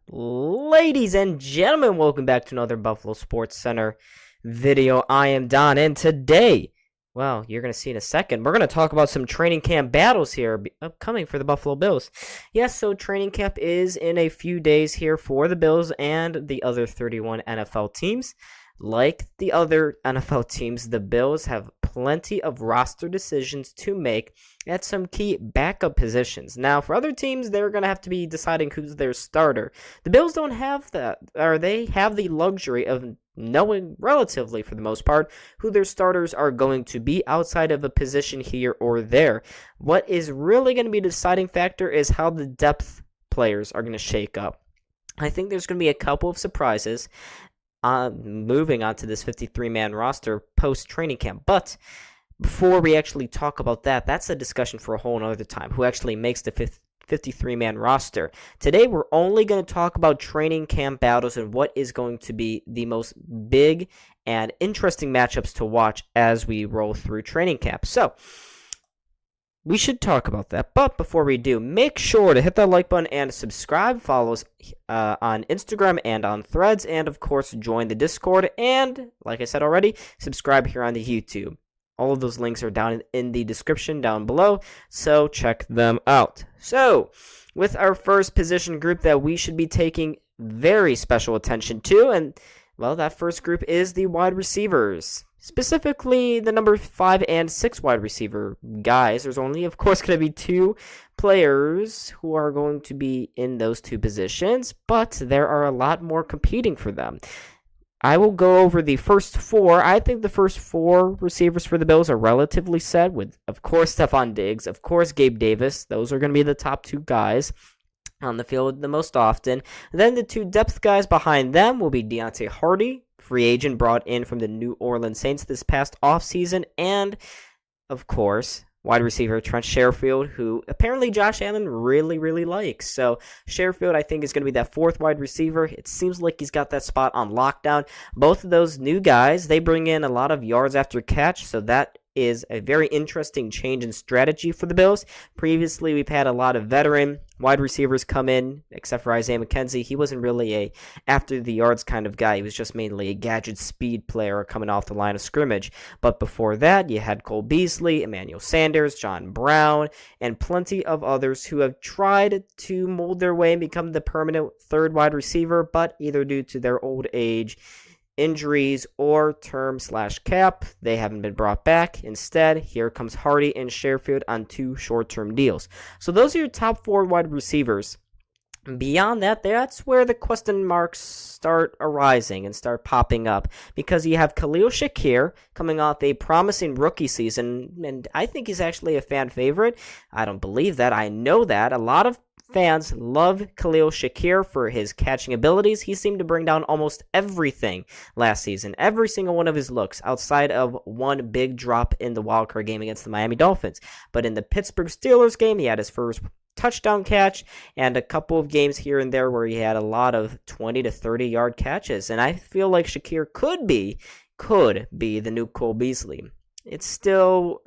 Ladies and gentlemen, welcome back to another Buffalo Sports Center video. I am Don, and today, well, you're going to see in a second, we're going to talk about some training camp battles here upcoming for the Buffalo Bills. Yes, so training camp is in a few days here for the Bills and the other 31 NFL teams. Like the other NFL teams, the Bills have plenty of roster decisions to make at some key backup positions. Now, for other teams, they're going to have to be deciding who's their starter. The Bills don't have that, or they have the luxury of knowing relatively, for the most part, who their starters are going to be outside of a position here or there. What is really going to be the deciding factor is how the depth players are going to shake up. I think there's going to be a couple of surprises moving on to this 53-man roster post-training camp. But before we actually talk about that, that's a discussion for a whole other time, who actually makes the 53-man roster. Today, we're only going to talk about training camp battles and what is going to be the most big and interesting matchups to watch as we roll through training camp. So, we should talk about that, but before we do, make sure to hit that like button and subscribe, follow us on Instagram and on Threads, and of course, join the Discord, and like I said already, subscribe here on the YouTube. All of those links are down in the description down below, so check them out. So, with our first position group that we should be taking very special attention to, and well, that first group is the wide receivers. Specifically, the number 5 and 6 wide receiver guys. There's only, of course, going to be 2 players who are going to be in those 2 positions, but there are a lot more competing for them. I will go over the first 4. I think the first 4 receivers for the Bills are relatively set with, of course, Stephon Diggs, of course, Gabe Davis. Those are going to be the top 2 guys on the field the most often. Then the 2 depth guys behind them will be Deontay Hardy, free agent brought in from the New Orleans Saints this past offseason, and, of course, wide receiver Trent Sherfield, who apparently Josh Allen really likes. So Sherfield, I think, is going to be that 4th wide receiver. It seems like he's got that spot on lockdown. Both of those new guys, they bring in a lot of yards after catch, so that is a very interesting change in strategy for the Bills. Previously, we've had a lot of veteran wide receivers come in, except for Isaiah McKenzie. He wasn't really a after the yards kind of guy. He was just mainly a gadget speed player coming off the line of scrimmage. But before that, you had Cole Beasley, Emmanuel Sanders, John Brown, and plenty of others who have tried to mold their way and become the permanent 3rd wide receiver, but either due to their old age, injuries, or term/cap, they haven't been brought back. Instead, here comes Hardy and Sherfield on 2 short-term deals. So those are your top 4 wide receivers. Beyond that, that's where the question marks start arising and start popping up, because you have Khalil Shakir coming off a promising rookie season, and I think he's actually a fan favorite. I don't believe that. I know that. A lot of fans love Khalil Shakir for his catching abilities. He seemed to bring down almost everything last season, every single one of his looks, outside of one big drop in the wildcard game against the Miami Dolphins. But in the Pittsburgh Steelers game, he had his first touchdown catch and a couple of games here and there where he had a lot of 20 to 30 yard catches. And I feel like Shakir could be the new Cole Beasley. It's still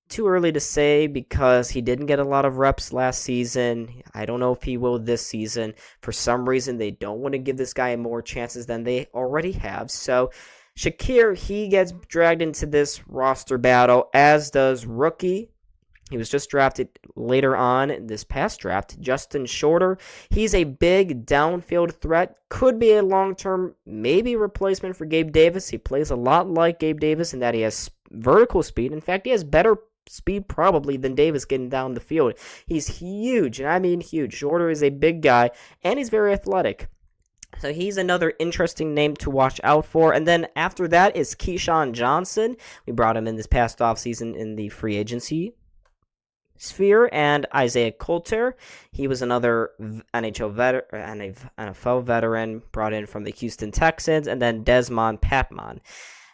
too early to say, because he didn't get a lot of reps last season. I don't know if he will this season. For some reason, they don't want to give this guy more chances than they already have. So Shakir, he gets dragged into this roster battle, as does rookie. He was just drafted later on in this past draft, Justin Shorter. He's a big downfield threat. Could be a long-term, maybe replacement for Gabe Davis. He plays a lot like Gabe Davis in that he has vertical speed. In fact, he has better speed probably than Davis getting down the field. He's huge, and I mean huge. Shorter is a big guy, and he's very athletic. So he's another interesting name to watch out for. And then after that is Keyshawn Johnson. We brought him in this past offseason in the free agency sphere. And Isaiah Coulter, he was another NFL veteran brought in from the Houston Texans. And then Desmond Patman.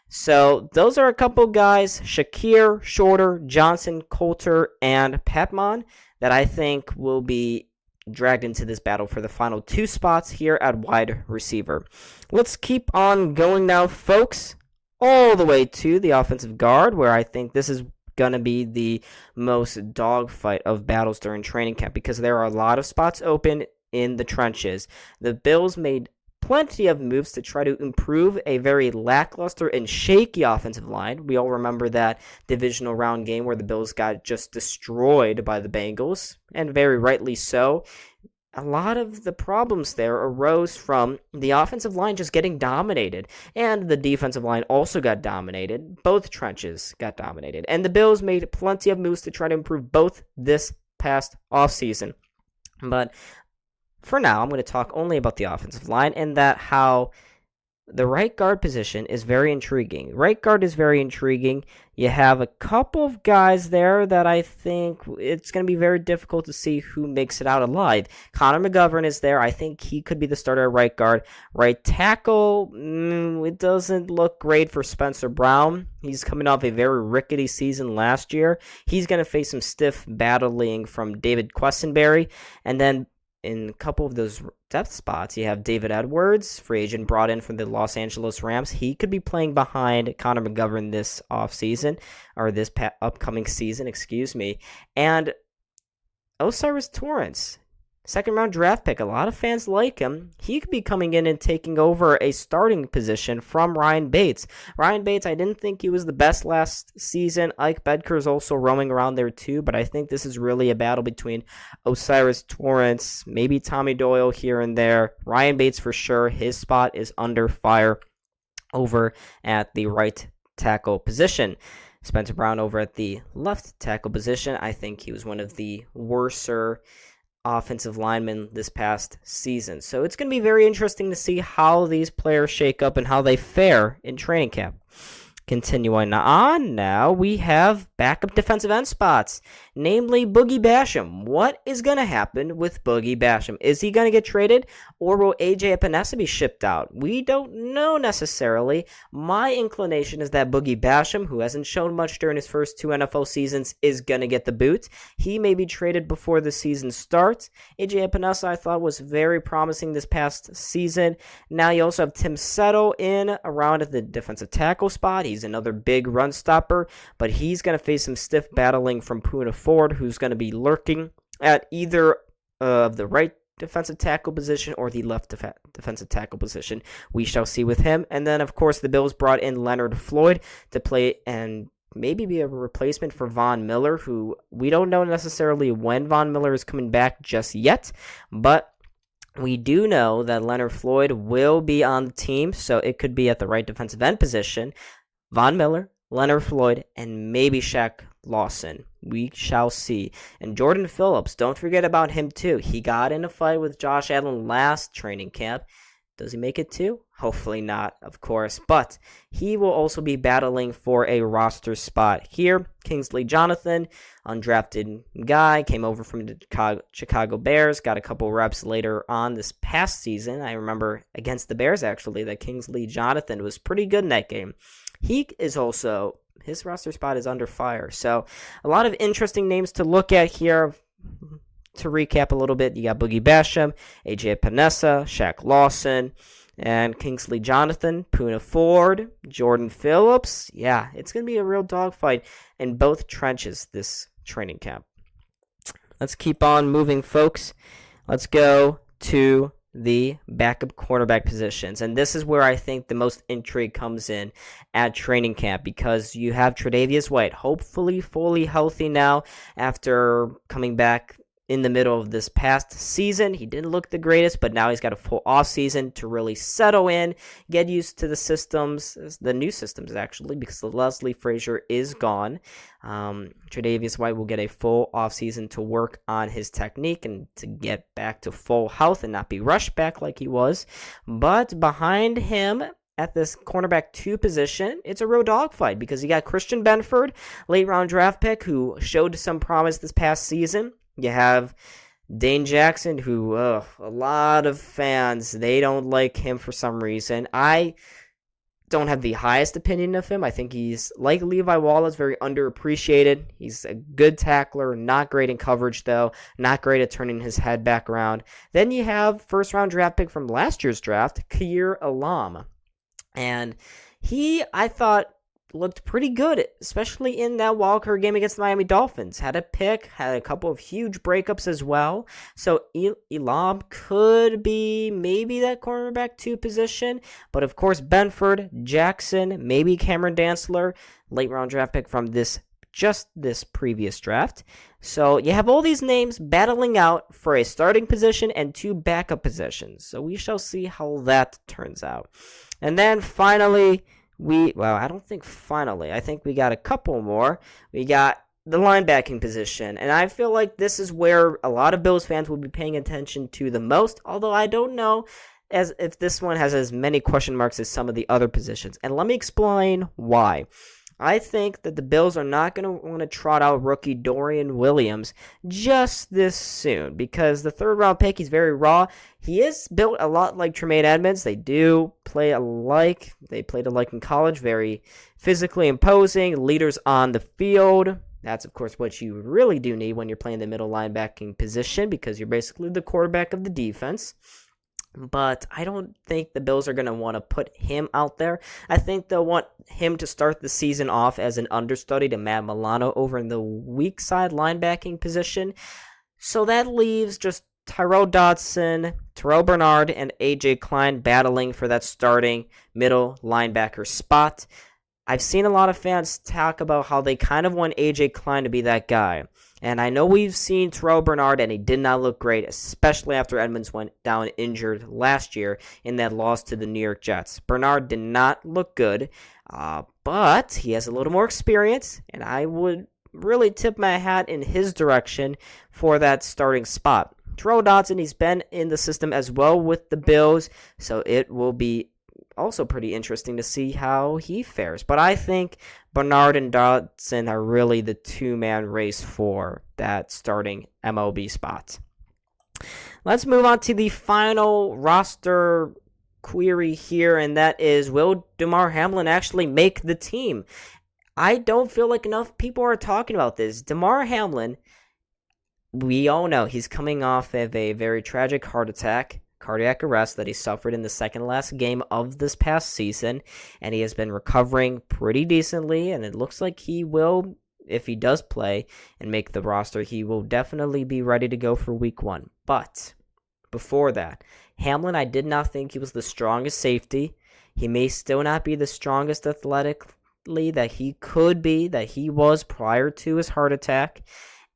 So those are a couple guys, Shakir, Shorter, Johnson, Coulter, and Patman, that I think will be dragged into this battle for the final 2 spots here at wide receiver. Let's keep on going now, folks, all the way to the offensive guard, where I think this is going to be the most dogfight of battles during training camp, because there are a lot of spots open in the trenches. The Bills made plenty of moves to try to improve a very lackluster and shaky offensive line. We all remember that divisional round game where the Bills got just destroyed by the Bengals, and very rightly so. A lot of the problems there arose from the offensive line just getting dominated, and the defensive line also got dominated. Both trenches got dominated, and the Bills made plenty of moves to try to improve both this past offseason. But for now, I'm going to talk only about the offensive line and that how the right guard position is very intriguing. Right guard is very intriguing. You have a couple of guys there that I think it's going to be very difficult to see who makes it out alive. Connor McGovern is there. I think he could be the starter at right guard. Right tackle, it doesn't look great for Spencer Brown. He's coming off a very rickety season last year. He's going to face some stiff battling from David Questenberry. And then in a couple of those depth spots, you have David Edwards, free agent brought in from the Los Angeles Rams. He could be playing behind Connor McGovern this offseason, or this upcoming season, And Osiris Torrance, second-round draft pick. A lot of fans like him. He could be coming in and taking over a starting position from Ryan Bates. Ryan Bates, I didn't think he was the best last season. Ike Bedker is also roaming around there too, but I think this is really a battle between Osiris Torrance, maybe Tommy Doyle here and there. Ryan Bates for sure. His spot is under fire over at the right tackle position. Spencer Brown over at the left tackle position. I think he was one of the worser offensive linemen this past season. So it's going to be very interesting to see how these players shake up and how they fare in training camp. Continuing on now, we have backup defensive end spots, namely Boogie Basham. What is going to happen with Boogie Basham? Is he going to get traded, or will AJ Epinesa be shipped out? We don't know necessarily. My inclination is that Boogie Basham, who hasn't shown much during his first 2 NFL seasons, is going to get the boot. He may be traded before the season starts. AJ Epinesa, I thought, was very promising this past season. Now you also have Tim Settle in around at the defensive tackle spot. He's another big run stopper, but he's going to face some stiff battling from Poona Ford, who's going to be lurking at either of the right defensive tackle position or the left defensive tackle position. We shall see with him. And then, of course, the Bills brought in Leonard Floyd to play and maybe be a replacement for Von Miller, who we don't know necessarily when Von Miller is coming back just yet, but we do know that Leonard Floyd will be on the team, so it could be at the right defensive end position. Von Miller, Leonard Floyd, and maybe Shaq Lawson. We shall see. And Jordan Phillips, don't forget about him too. He got in a fight with Josh Allen last training camp. Does he make it too? Hopefully not, of course. But he will also be battling for a roster spot here. Kingsley Jonathan, undrafted guy, came over from the Chicago Bears, got a couple reps later on this past season. I remember against the Bears, actually, that Kingsley Jonathan was pretty good in that game. He is also, his roster spot is under fire. So a lot of interesting names to look at here. To recap a little bit, you got Boogie Basham, AJ Epinesa, Shaq Lawson, and Kingsley Jonathan, Poona Ford, Jordan Phillips. Yeah, it's going to be a real dogfight in both trenches this training camp. Let's keep on moving, folks. Let's go to the backup cornerback positions. And this is where I think the most intrigue comes in at training camp, because you have Tre'Davious White, hopefully fully healthy now after coming back in the middle of this past season. He didn't look the greatest, but now he's got a full offseason to really settle in, get used to the systems, the new systems actually, because Leslie Frazier is gone. Tre'Davious White will get a full offseason to work on his technique and to get back to full health and not be rushed back like he was. But behind him, at this cornerback 2 position, it's a real dogfight, because you got Christian Benford, late round draft pick, who showed some promise this past season. You have Dane Jackson, who a lot of fans, they don't like him for some reason. I don't have the highest opinion of him. I think he's, like Levi Wallace, very underappreciated. He's a good tackler, not great in coverage, though. Not great at turning his head back around. Then you have first-round draft pick from last year's draft, Kaiir Elam. And he, I thought, looked pretty good, especially in that wildcard game against the Miami Dolphins. Had a pick, had a couple of huge breakups as well. So Elam could be maybe that cornerback 2 position. But of course, Benford, Jackson, maybe Cameron Dantzler, late round draft pick from this previous draft. So you have all these names battling out for a starting position and 2 backup positions. So we shall see how that turns out. And then finally, I think we got a couple more. We got the linebacking position. And I feel like this is where a lot of Bills fans will be paying attention to the most, although I don't know as if this one has as many question marks as some of the other positions. And let me explain why. I think that the Bills are not going to want to trot out rookie Dorian Williams just this soon because the 3rd round pick, he's very raw. He is built a lot like Tremaine Edmunds. They do play alike. They played alike in college, very physically imposing, leaders on the field. That's, of course, what you really do need when you're playing the middle linebacking position because you're basically the quarterback of the defense. But I don't think the Bills are going to want to put him out there. I think they'll want him to start the season off as an understudy to Matt Milano over in the weak side linebacking position. So that leaves just Tyrell Dodson, Terrell Bernard, and A.J. Klein battling for that starting middle linebacker spot. I've seen a lot of fans talk about how they kind of want A.J. Klein to be that guy. And I know we've seen Terrell Bernard, and he did not look great, especially after Edmonds went down injured last year in that loss to the New York Jets. Bernard did not look good, but he has a little more experience, and I would really tip my hat in his direction for that starting spot. Terrell Dodson, he's been in the system as well with the Bills, so it will be also pretty interesting to see how he fares. But I think Bernard and Dodson are really the 2-man race for that starting MLB spot. Let's move on to the final roster query here, and that is, will Damar Hamlin actually make the team? I don't feel like enough people are talking about this. Damar Hamlin, we all know he's coming off of a very tragic cardiac arrest that he suffered in the second last game of this past season, and he has been recovering pretty decently, and it looks like he will, if he does play and make the roster, he will definitely be ready to go for week 1. But before that, Hamlin, I did not think he was the strongest safety. He may still not be the strongest athletically that he could be, that he was prior to his heart attack,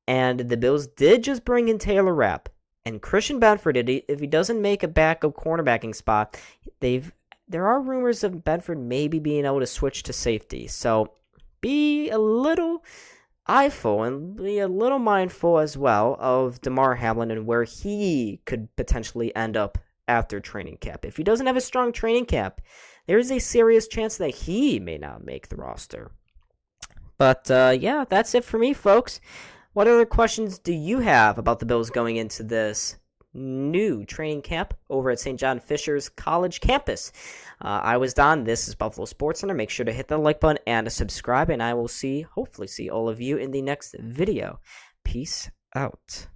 and the Bills did just bring in Taylor Rapp. And Christian Benford, if he doesn't make a backup cornerbacking spot, there are rumors of Benford maybe being able to switch to safety. So be a little eyeful and be a little mindful as well of Damar Hamlin and where he could potentially end up after training camp. If he doesn't have a strong training camp, there's a serious chance that he may not make the roster. But yeah, that's it for me, folks. What other questions do you have about the Bills going into this new training camp over at St. John Fisher's College campus? I was Don. This is Buffalo SportsCenter. Make sure to hit the like button and subscribe, and I will hopefully see all of you in the next video. Peace out.